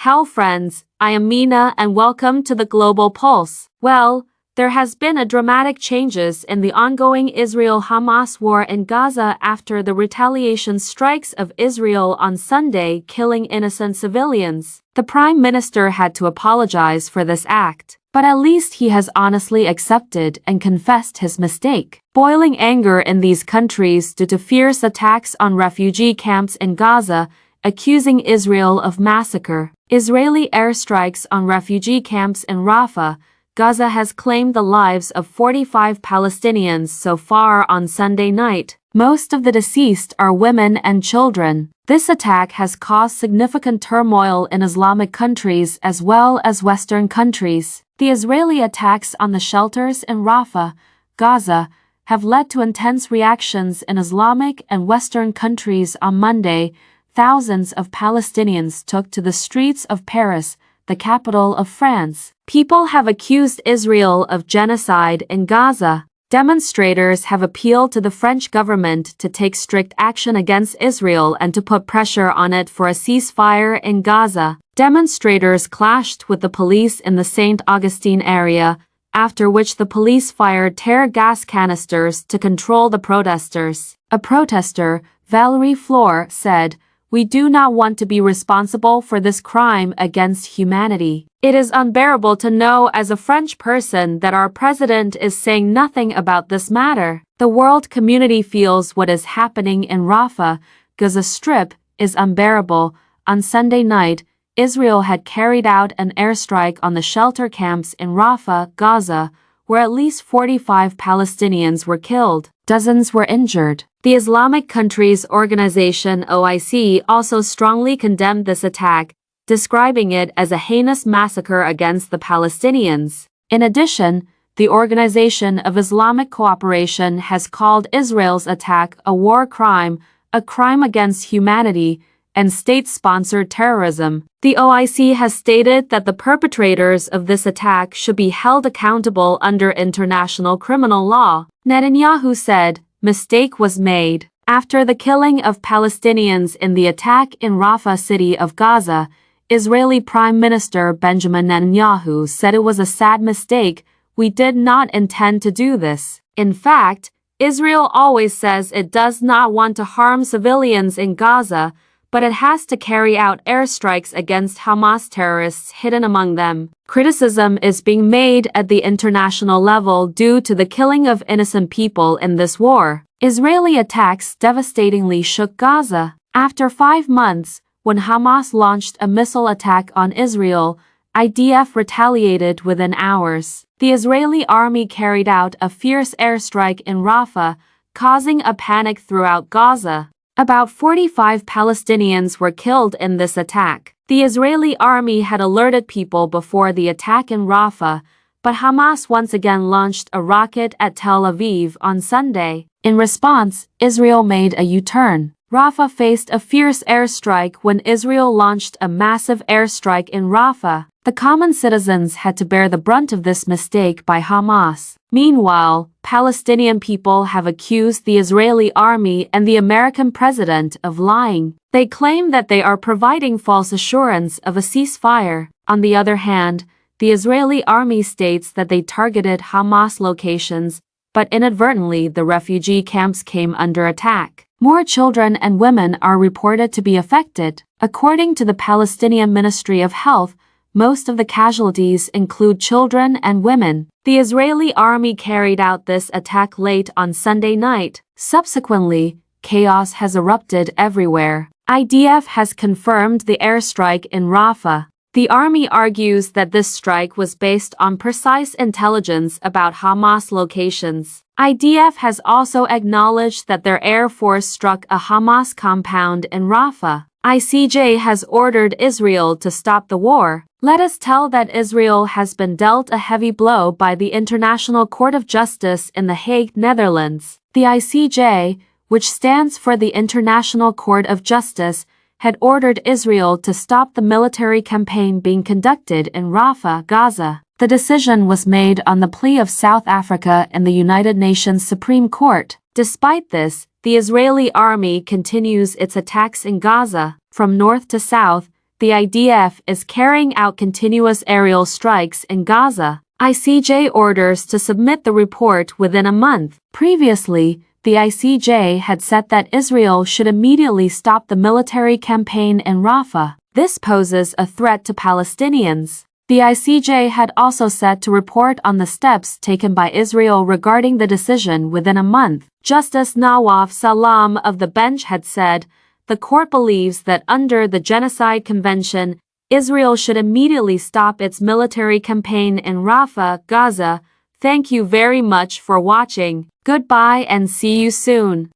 How friends, I am Mina and welcome to the Global Pulse. Well, there has been a dramatic changes in the ongoing Israel-Hamas war in Gaza after the retaliation strikes of Israel on Sunday killing innocent civilians. The Prime Minister had to apologize for this act, but at least he has honestly accepted and confessed his mistake. Boiling anger in these countries due to fierce attacks on refugee camps in Gaza, accusing Israel of massacre. Israeli airstrikes on refugee camps in Rafah, Gaza has claimed the lives of 45 Palestinians so far on Sunday night. Most of the deceased are women and children. This attack has caused significant turmoil in Islamic countries as well as Western countries. The Israeli attacks on the shelters in Rafah, Gaza, have led to intense reactions in Islamic and Western countries on Monday. Thousands of Palestinians took to the streets of Paris, the capital of France. People have accused Israel of genocide in Gaza. Demonstrators have appealed to the French government to take strict action against Israel and to put pressure on it for a ceasefire in Gaza. Demonstrators clashed with the police in the St. Augustine area, after which the police fired tear gas canisters to control the protesters. A protester, Valérie Fleur, said, "We do not want to be responsible for this crime against humanity. It is unbearable to know as a French person that our president is saying nothing about this matter. The world community feels what is happening in Rafah, Gaza Strip, is unbearable." On Sunday night, Israel had carried out an airstrike on the shelter camps in Rafah, Gaza, where at least 45 Palestinians were killed. Dozens were injured. The Islamic countries' organization OIC also strongly condemned this attack, describing it as a heinous massacre against the Palestinians. In addition, the Organization of Islamic Cooperation has called Israel's attack a war crime, a crime against humanity, and state-sponsored terrorism. The OIC has stated that the perpetrators of this attack should be held accountable under international criminal law. Netanyahu said, "Mistake was made." After the killing of Palestinians in the attack in Rafah city of Gaza, Israeli Prime Minister Benjamin Netanyahu said it was a sad mistake. "We did not intend to do this." In fact, Israel always says it does not want to harm civilians in Gaza, but it has to carry out airstrikes against Hamas terrorists hidden among them. Criticism is being made at the international level due to the killing of innocent people in this war. Israeli attacks devastatingly shook Gaza. After 5 months, when Hamas launched a missile attack on Israel, IDF retaliated within hours. The Israeli army carried out a fierce airstrike in Rafah, causing a panic throughout Gaza. About 45 Palestinians were killed in this attack. The Israeli army had alerted people before the attack in Rafah, but Hamas once again launched a rocket at Tel Aviv on Sunday. In response, Israel made a U-turn. Rafah faced a fierce airstrike when Israel launched a massive airstrike in Rafah. The common citizens had to bear the brunt of this mistake by Hamas. Meanwhile, Palestinian people have accused the Israeli army and the American president of lying. They claim that they are providing false assurance of a ceasefire. On the other hand, the Israeli army states that they targeted Hamas locations, but inadvertently the refugee camps came under attack. More children and women are reported to be affected. According to the Palestinian Ministry of Health, most of the casualties include children and women. The Israeli army carried out this attack late on Sunday night. Subsequently, chaos has erupted everywhere. IDF has confirmed the airstrike in Rafah. The army argues that this strike was based on precise intelligence about Hamas locations. IDF has also acknowledged that their air force struck a Hamas compound in Rafah. ICJ has ordered Israel to stop the war. Let us tell that Israel has been dealt a heavy blow by the International Court of Justice in The Hague, Netherlands. The ICJ, which stands for the International Court of Justice, had ordered Israel to stop the military campaign being conducted in Rafah, Gaza. The decision was made on the plea of South Africa in the United Nations Supreme Court. Despite this, the Israeli army continues its attacks in Gaza. From north to south, the IDF is carrying out continuous aerial strikes in Gaza. ICJ orders to submit the report within a month. Previously, the ICJ had said that Israel should immediately stop the military campaign in Rafah. This poses a threat to Palestinians. The ICJ had also said to report on the steps taken by Israel regarding the decision within a month. Justice Nawaf Salam of the bench had said, the court believes that under the Genocide Convention, Israel should immediately stop its military campaign in Rafah, Gaza. Thank you very much for watching. Goodbye and see you soon.